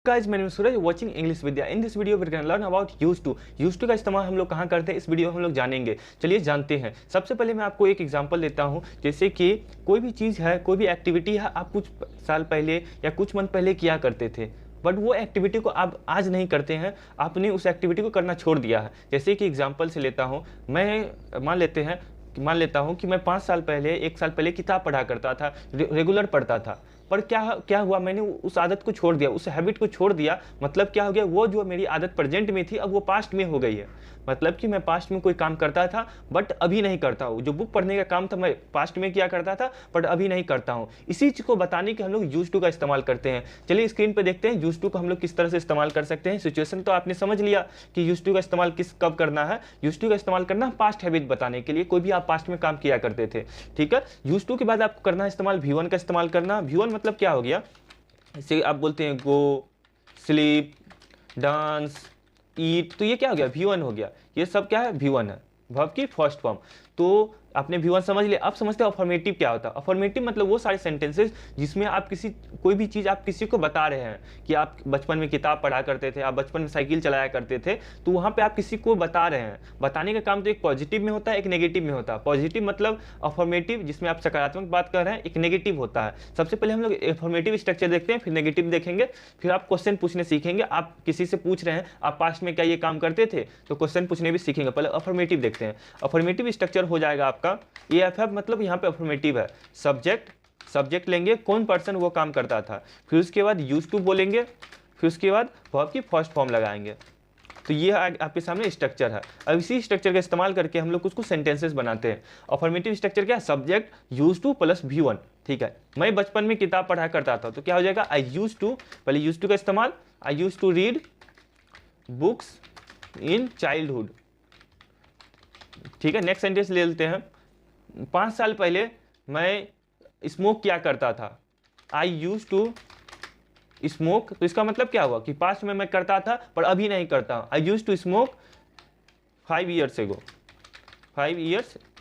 Guys, my name is Suraj, watching English Vidya. In this video, we're gonna learn about used to. Used to का इस्तेमाल हम लोग कहाँ करते हैं, इस वीडियो में हम लोग जानेंगे। चलिए जानते हैं। सबसे पहले मैं आपको एक एग्जांपल देता हूँ, जैसे कि कोई भी चीज़ है, कोई भी एक्टिविटी है, आप कुछ साल पहले या कुछ मंथ पहले किया करते थे, बट वो एक्टिविटी को आप आज नहीं करते हैं, आपने उस एक्टिविटी को करना छोड़ दिया है। जैसे कि एग्जाम्पल से लेता हूँ, मैं मान लेता हूँ कि मैं 5 साल पहले 1 साल पहले किताब पढ़ा करता था, रेगुलर पढ़ता था। पर क्या हुआ, मैंने उस आदत को छोड़ दिया, उस हैबिट को छोड़ दिया। मतलब क्या हो गया, वो जो मेरी आदत प्रेजेंट में थी अब वो पास्ट में हो गई है। मतलब कि मैं पास्ट में कोई काम करता था बट अभी नहीं करता हूँ। जो बुक पढ़ने का काम था मैं पास्ट में किया करता था बट अभी नहीं करता हूँ। इसी चीज़ को बताने के हम लोग यूज टू का इस्तेमाल करते हैं। चलिए स्क्रीन पर देखते हैं यूज टू को हम लोग किस तरह से इस्तेमाल कर सकते हैं। सिचुएशन तो आपने समझ लिया कि यूज टू का इस्तेमाल कब करना है। यूज टू का इस्तेमाल करना पास्ट हैबिट बताने के लिए, कोई भी आप पास्ट में काम किया करते थे। ठीक है, यूज टू के बाद आपको करना है इस्तेमाल V1 का इस्तेमाल करना। V1 मतलब क्या हो गया, इसे आप बोलते हैं गो, स्लीप, डांस, ईट, तो ये क्या हो गया, V1 हो गया। ये सब क्या है, V1 है, वर्ब की फर्स्ट फॉर्म। तो आपने V1 समझ लिया। अब समझते हैं अफर्मेटिव क्या होता है। अफर्मेटिव मतलब वो सारे सेंटेंसेस जिसमें आप कोई भी चीज़ आप किसी को बता रहे हैं कि आप बचपन में किताब पढ़ा करते थे, आप बचपन में साइकिल चलाया करते थे, तो वहाँ पे आप किसी को बता रहे हैं। बताने का काम तो एक पॉजिटिव में होता है, एक नेगेटिव में होता है। पॉजिटिव मतलब अफर्मेटिव, जिसमें आप सकारात्मक बात कर रहे हैं। एक नेगेटिव होता है। सबसे पहले हम लोग अफर्मेटिव स्ट्रक्चर देखते हैं, फिर नेगेटिव देखेंगे, फिर आप क्वेश्चन पूछने सीखेंगे। आप किसी से पूछ रहे हैं आप पास्ट में क्या ये काम करते थे, तो क्वेश्चन पूछने भी सीखेंगे। पहले अफर्मेटिव देखते हैं। अफर्मेटिव स्ट्रक्चर हो जाएगा आपका AFF, मतलब यहाँ पे अफर्मेटिव है। सब्जेक्ट लेंगे, कौन पर्सन वो काम करता था, फिर उसके बाद यूज टू बोलेंगे, फिर उसके बाद वर्ब की फर्स्ट फॉर्म लगाएंगे। तो ये आपके सामने स्ट्रक्चर है। अब इसी स्ट्रक्चर का इस्तेमाल करके हम लोग कुछ सेंटेंसेस बनाते हैं। अफर्मेटिव स्ट्रक्चर क्या है, subject use two plus V1। ठीक है, मैं बचपन में किताब पढ़ा करता था, तो क्या हो जाएगा, आई यूज टू, पहले यूज टू का इस्तेमाल, I use to read books in childhood. ठीक है, नेक्स्ट सेंटेंस ले लेते हैं। 5 साल पहले मैं स्मोक किया करता था, आई यूज टू स्मोक। तो इसका मतलब क्या हुआ कि पास्ट में मैं करता था पर अभी नहीं करता। आई यूज टू स्मोक 5 years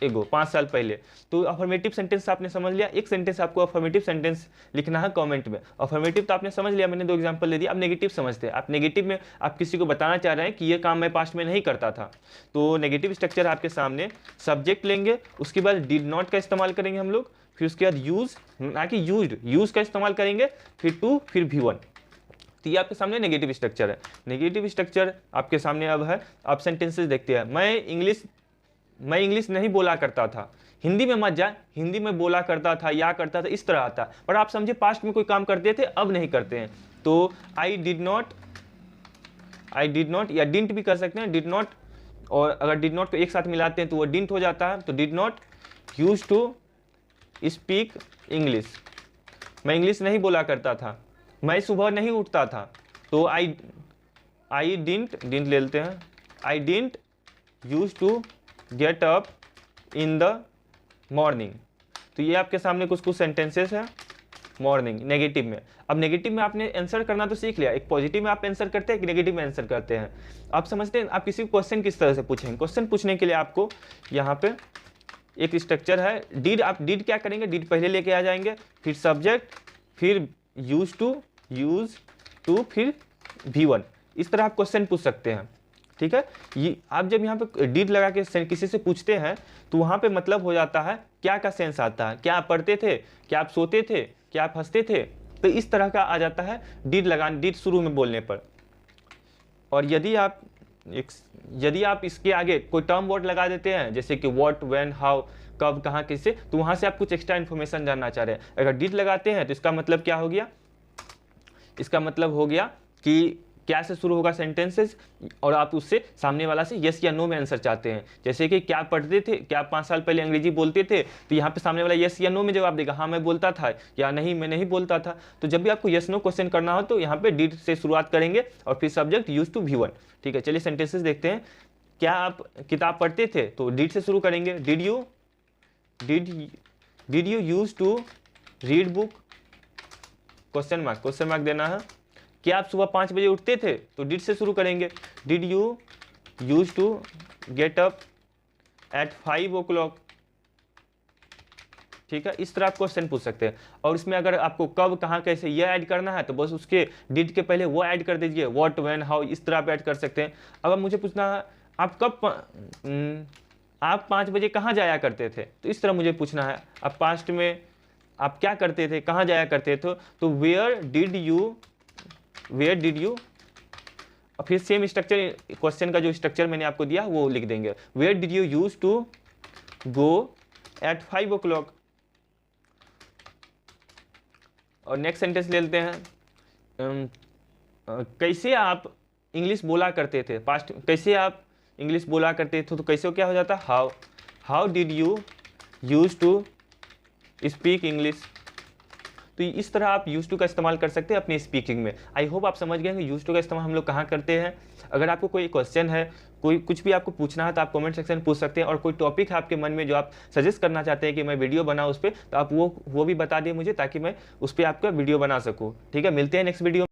एगो, 5 साल पहले। तो अफर्मेटिव सेंटेंस आपने समझ लिया। एक सेंटेंस आपको अफर्मेटिव सेंटेंस लिखना है कमेंट में। अफर्मेटिव तो आपने समझ लिया, मैंने 2 एग्जांपल दे दिया। अब नेगेटिव समझते हैं। आप नेगेटिव में आप किसी को बताना चाह रहे हैं कि ये काम मैं पास्ट में नहीं करता था, तो नेगेटिव स्ट्रक्चर आपके सामने। सब्जेक्ट लेंगे, उसके बाद डिड नॉट का इस्तेमाल करेंगे हम लोग, फिर उसके बाद यूज, ना कि यूज का इस्तेमाल करेंगे, फिर टू, फिर V1। तो ये आपके सामने नेगेटिव स्ट्रक्चर है। नेगेटिव स्ट्रक्चर आपके सामने अब है। अब सेंटेंसेस देखते हैं। मैं इंग्लिश नहीं बोला करता था, हिंदी में मत जाए, हिंदी में बोला करता था या करता था, इस तरह आता। पर आप समझे पास्ट में कोई काम करते थे, अब नहीं करते हैं। तो आई डिड नॉट या डिडंट भी कर सकते हैं, डिड नॉट, और अगर डिड नॉट को एक साथ मिलाते हैं तो वो डिडंट हो जाता है। तो did not use to speak English, मैं इंग्लिश नहीं बोला करता था। मैं सुबह नहीं उठता था, तो आई डिडंट ले लेते हैं, I didn't use to get up in the morning. तो ये आपके सामने कुछ सेंटेंसेस है मॉर्निंग नेगेटिव में। अब नेगेटिव में आपने आंसर करना तो सीख लिया। एक पॉजिटिव में आप आंसर करते हैं, एक नेगेटिव में आंसर करते हैं। आप समझते हैं आप किसी क्वेश्चन किस तरह से पूछेंगे। क्वेश्चन पूछने के लिए आपको यहाँ पे एक स्ट्रक्चर है डिड। आप डिड क्या करेंगे, डिड पहले लेके आ जाएंगे, फिर सब्जेक्ट, फिर यूज टू, फिर V1। इस तरह आप क्वेश्चन पूछ सकते हैं। ठीक है, ये आप जब यहाँ पे डिड लगा के किसी से पूछते हैं तो वहाँ पे मतलब हो जाता है क्या का सेंस आता है, क्या आप पढ़ते थे, क्या आप सोते थे, क्या आप हंसते थे। तो इस तरह का आ जाता है डिड शुरू में बोलने पर। और यदि आप इसके आगे कोई टर्म वर्ड लगा देते हैं, जैसे कि व्हाट, व्हेन, हाउ, कब, कहाँ, किससे, तो वहाँ से आप कुछ एक्स्ट्रा इन्फॉर्मेशन जानना चाह रहे हैं। अगर डिड लगाते हैं तो इसका मतलब क्या हो गया, इसका मतलब हो गया कि क्या से शुरू होगा सेंटेंसेस, और आप उससे सामने वाला से यस या नो में आंसर चाहते हैं। जैसे कि क्या पढ़ते थे, क्या आप 5 साल पहले अंग्रेजी बोलते थे, तो यहाँ पे सामने वाला यस या नो में जवाब देगा, हाँ मैं बोलता था, या नहीं मैं नहीं बोलता था। तो जब भी आपको यस नो क्वेश्चन करना हो तो यहाँ पे डिड से शुरुआत करेंगे और फिर सब्जेक्ट यूज टू V1। ठीक है, चलिए सेंटेंसेस देखते हैं। क्या आप किताब पढ़ते थे, तो डिड से शुरू करेंगे। Did you use to read book, question mark देना है। क्या आप सुबह 5 बजे उठते थे, तो डिड से शुरू करेंगे। Did you use to get up at 5 o'clock। ठीक है, इस तरह आप क्वेश्चन पूछ सकते हैं। और इसमें अगर आपको कब, कहाँ, कैसे ये ऐड करना है तो बस उसके डिड के पहले वो ऐड कर दीजिए, व्हाट, व्हेन, हाउ, इस तरह आप ऐड कर सकते हैं। अब मुझे पूछना है आप 5 बजे कहाँ जाया करते थे, तो इस तरह मुझे पूछना है। अब पास्ट में आप क्या करते थे, कहाँ जाया करते थे, तो वेयर डिड यू, और फिर सेम स्ट्रक्चर, क्वेश्चन का जो स्ट्रक्चर मैंने आपको दिया वो लिख देंगे। Where did you use to go at 5 o'clock। और नेक्स्ट सेंटेंस ले लेते हैं, कैसे आप इंग्लिश बोला करते थे, पास्ट कैसे आप इंग्लिश बोला करते थे, तो कैसे क्या हो जाता है, how did you use to speak English. तो इस तरह आप यूज टू का इस्तेमाल कर सकते हैं अपनी स्पीकिंग में। आई होप आप समझ गए कि यूज टू का इस्तेमाल हम लोग कहाँ करते हैं। अगर आपको कोई क्वेश्चन है, कोई कुछ भी आपको पूछना है तो आप कमेंट सेक्शन में पूछ सकते हैं, और कोई टॉपिक है आपके मन में जो आप सजेस्ट करना चाहते हैं कि मैं वीडियो बनाऊँ उस पर, तो आप वो भी बता दिए मुझे, ताकि मैं उस पर आपका वीडियो बना सकूँ। ठीक है, मिलते हैं नेक्स्ट वीडियो।